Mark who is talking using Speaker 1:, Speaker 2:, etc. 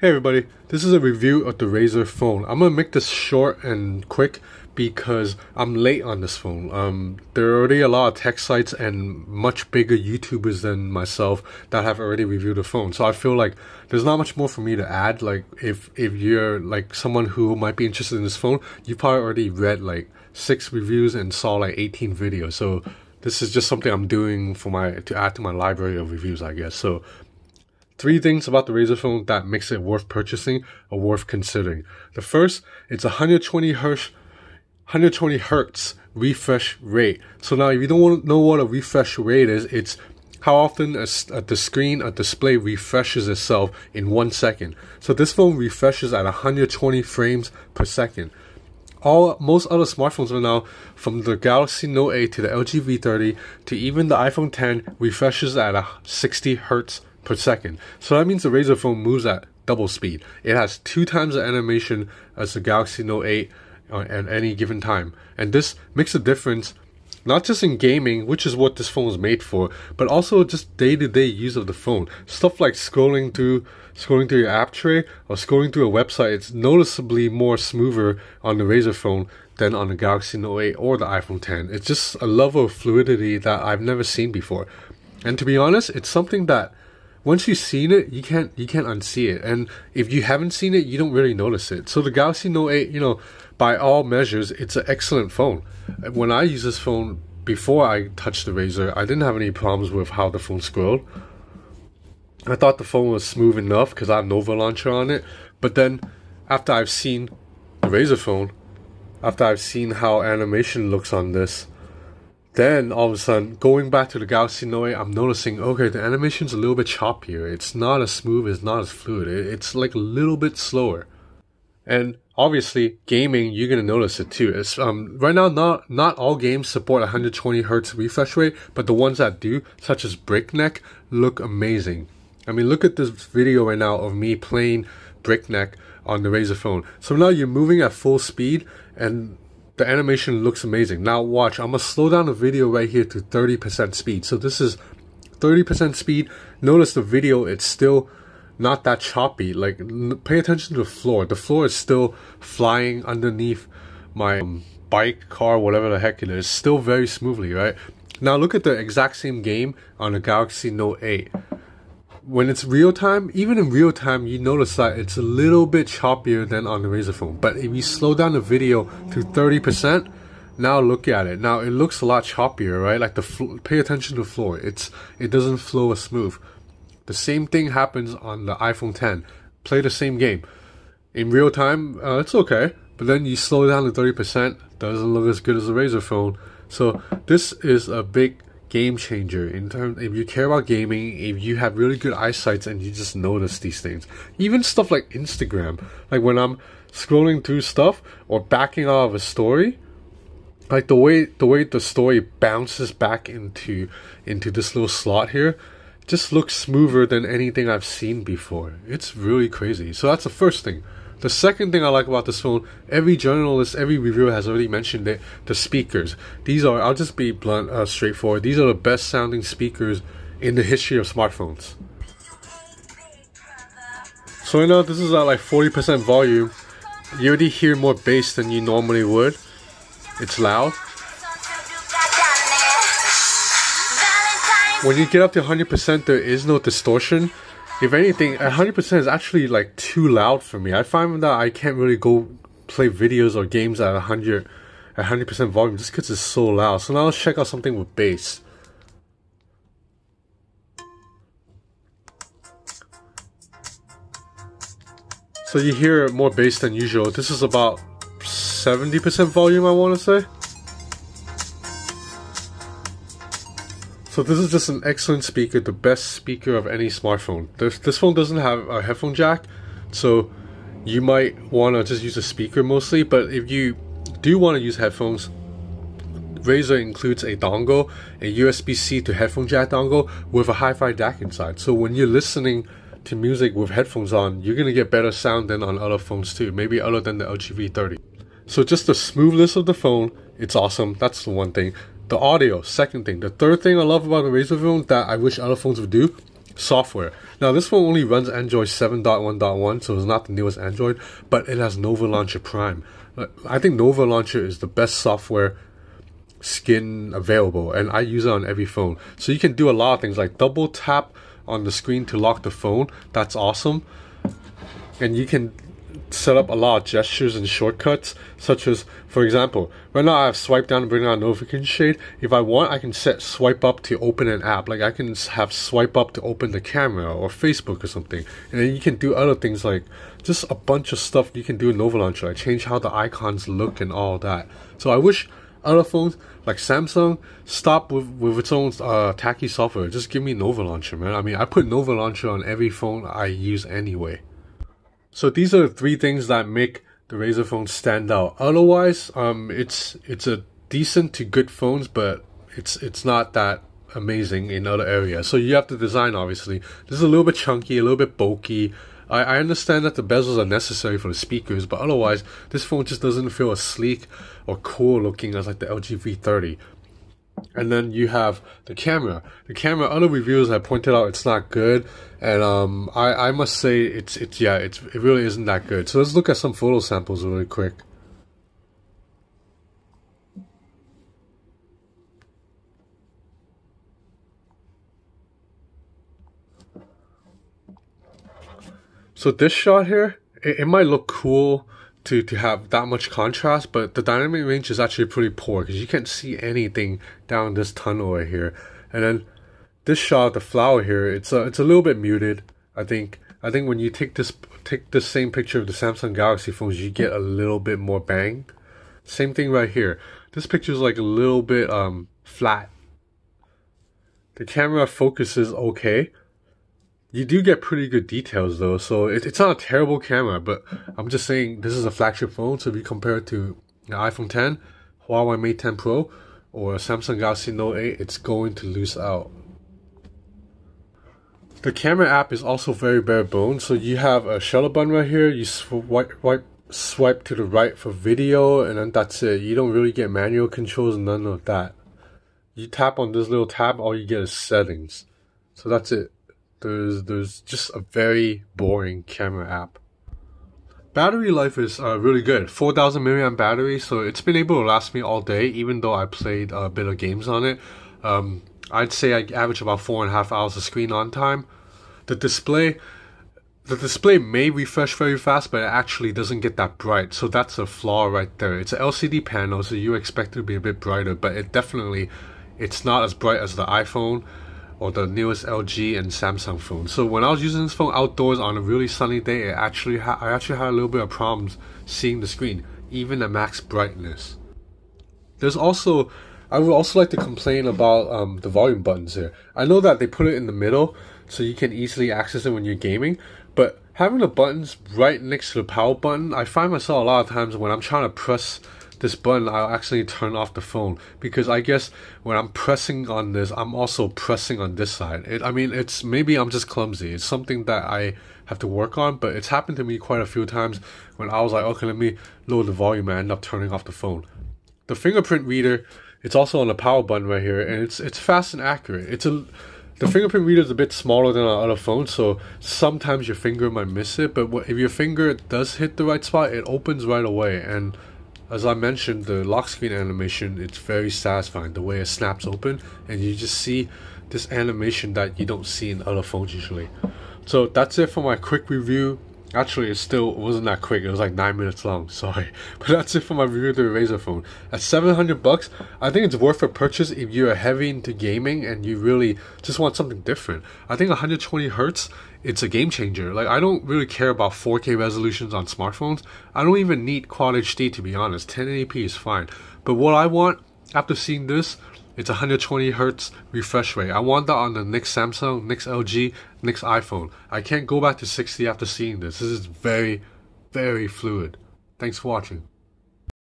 Speaker 1: Hey everybody, this is a review of the Razer phone. I'm gonna make this short and quick because I'm late on this phone. There are already a lot of tech sites and much bigger YouTubers than myself that have already reviewed the phone. So I feel like there's not much more for me to add. Like if you're like someone who might be interested in this phone, you probably already read like 6 reviews and saw like 18 videos. So this is just something I'm doing for to add to my library of reviews, I guess. So 3 things about the Razer phone that makes it worth purchasing or worth considering. The first, it's 120 hertz refresh rate. So now if you don't know what a refresh rate is, it's how often the screen or display refreshes itself in 1 second. So this phone refreshes at 120 frames per second. Most other smartphones right now, from the Galaxy Note 8 to the LG V30 to even the iPhone 10, refreshes at 60 hertz per second. So that means the Razer phone moves at double speed. It has 2 times the animation as the Galaxy Note 8 at any given time. And this makes a difference not just in gaming, which is what this phone is made for, but also just day-to-day use of the phone. Stuff like scrolling through your app tray or scrolling through a website, it's noticeably more smoother on the Razer phone than on the Galaxy Note 8 or the iPhone 10. It's just a level of fluidity that I've never seen before. And to be honest, it's something that once you've seen it, you can't unsee it. And if you haven't seen it, you don't really notice it. So the Galaxy Note 8, by all measures, it's an excellent phone. When I used this phone before I touched the Razer, I didn't have any problems with how the phone scrolled. I thought the phone was smooth enough because I have Nova Launcher on it. But then, after I've seen the Razer phone, after I've seen how animation looks on this, then all of a sudden, going back to the Galaxy Note 8, I'm noticing, okay, the animation's a little bit choppier. It's not as smooth, it's not as fluid. It's like a little bit slower. And obviously, gaming, you're gonna notice it too. It's right now, not all games support 120 hertz refresh rate, but the ones that do, such as Breakneck, look amazing. I mean, look at this video right now of me playing Breakneck on the Razer phone. So now you're moving at full speed, and the animation looks amazing. Now watch, I'm gonna slow down the video right here to 30% speed. So this is 30% speed. Notice the video, it's still not that choppy. Like, pay attention to the floor. The floor is still flying underneath my bike, car, whatever the heck it is. Still very smoothly, right? Now look at the exact same game on the Galaxy Note 8. When it's real time, even in real time, you notice that it's a little bit choppier than on the Razer phone. But if you slow down the video to 30%, now look at it. Now it looks a lot choppier, right? Like pay attention to the floor. It doesn't flow as smooth. The same thing happens on the iPhone 10. Play the same game. In real time, it's okay. But then you slow down to 30%, doesn't look as good as the Razer phone. So this is a big game changer in terms, if you care about gaming, if you have really good eyesight and you just notice these things. Even stuff like Instagram, like when I'm scrolling through stuff or backing out of a story, like the way the story bounces back into this little slot here just looks smoother than anything I've seen before. It's really crazy. So that's the first thing. The second thing I like about this phone, every journalist, every reviewer has already mentioned it, the speakers. These are, I'll just be blunt, straightforward, these are the best sounding speakers in the history of smartphones. So right now this is at like 40% volume. You already hear more bass than you normally would. It's loud. When you get up to 100%, there is no distortion. If anything, 100% is actually like too loud for me. I find that I can't really go play videos or games at 100% volume just because it's so loud. So now let's check out something with bass. So you hear more bass than usual. This is about 70% volume, I want to say. So this is just an excellent speaker, the best speaker of any smartphone. This phone doesn't have a headphone jack, so you might want to just use a speaker mostly, but if you do want to use headphones, Razer includes a dongle, a USB-C to headphone jack dongle with a hi-fi DAC inside. So when you're listening to music with headphones on, you're going to get better sound than on other phones too, maybe other than the LG V30. So just the smoothness of the phone, it's awesome. That's the one thing. The audio, second thing. The third thing I love about the Razer phone that I wish other phones would do, software. Now this phone only runs Android 7.1.1, so it's not the newest Android, but it has Nova Launcher Prime. I think Nova Launcher is the best software skin available, and I use it on every phone. So you can do a lot of things like double tap on the screen to lock the phone. That's awesome. And you can set up a lot of gestures and shortcuts, such as, for example, right now I have swipe down to bring on notification shade. If I want, I can set swipe up to open an app. Like I can have swipe up to open the camera or Facebook or something. And then you can do other things like just a bunch of stuff you can do in Nova Launcher, like change how the icons look and all that. So I wish other phones like Samsung stop with its own tacky software. Just give me Nova Launcher, man. I mean, I put Nova Launcher on every phone I use anyway. So these are the three things that make the Razer phone stand out. Otherwise, it's a decent to good phones, but it's not that amazing in other areas. So you have the design, obviously. This is a little bit chunky, a little bit bulky. I understand that the bezels are necessary for the speakers, but otherwise, this phone just doesn't feel as sleek or cool looking as like the LG V30. And then you have the camera. The camera, other reviewers have pointed out it's not good, and I must say it really isn't that good. So let's look at some photo samples really quick. So this shot here, it might look cool to have that much contrast, but the dynamic range is actually pretty poor because you can't see anything down this tunnel right here. And then this shot, the flower here, it's a little bit muted. I think when you take this same picture of the Samsung Galaxy phones, you get a little bit more bang. Same thing right here. This picture is like a little bit flat. The camera focus is okay. You do get pretty good details though, so it's not a terrible camera, but I'm just saying this is a flagship phone, so if you compare it to the iPhone 10, Huawei Mate 10 Pro, or Samsung Galaxy Note 8, it's going to lose out. The camera app is also very bare bones, so you have a shutter button right here, you swipe to the right for video, and then that's it. You don't really get manual controls, none of that. You tap on this little tab, all you get is settings. So that's it. There's just a very boring camera app. Battery life is really good. 4,000 milliamp battery, so it's been able to last me all day, even though I played a bit of games on it. I'd say I average about 4.5 hours of screen on time. The display may refresh very fast, but it actually doesn't get that bright, so that's a flaw right there. It's an LCD panel, so you expect it to be a bit brighter, but it's not as bright as the iPhone or the newest LG and Samsung phones. So when I was using this phone outdoors on a really sunny day, I actually had a little bit of problems seeing the screen, even at max brightness. I would also like to complain about the volume buttons here. I know that they put it in the middle so you can easily access it when you're gaming, but having the buttons right next to the power button, I find myself a lot of times when I'm trying to press this button, I'll actually turn off the phone, because I guess when I'm pressing on this, I'm also pressing on this side. It's maybe I'm just clumsy. It's something that I have to work on, but it's happened to me quite a few times when I was like, okay, let me lower the volume and end up turning off the phone. The fingerprint reader, it's also on the power button right here, and it's fast and accurate. The fingerprint reader is a bit smaller than our other phones, so sometimes your finger might miss it, but if your finger does hit the right spot, it opens right away. And as I mentioned, the lock screen animation, it's very satisfying, the way it snaps open, and you just see this animation that you don't see in other phones usually. So that's it for my quick review. Actually, it wasn't that quick. It was like 9 minutes long. Sorry. But that's it for my review of the Razer phone. At $700, I think it's worth a purchase if you're heavy into gaming and you really just want something different. I think 120 Hz, it's a game changer. Like, I don't really care about 4K resolutions on smartphones. I don't even need Quad HD, to be honest. 1080p is fine. But what I want, after seeing this, it's 120 Hz refresh rate. I want that on the next Samsung, next LG, next iPhone. I can't go back to 60 after seeing this. This is very, very fluid. Thanks for watching.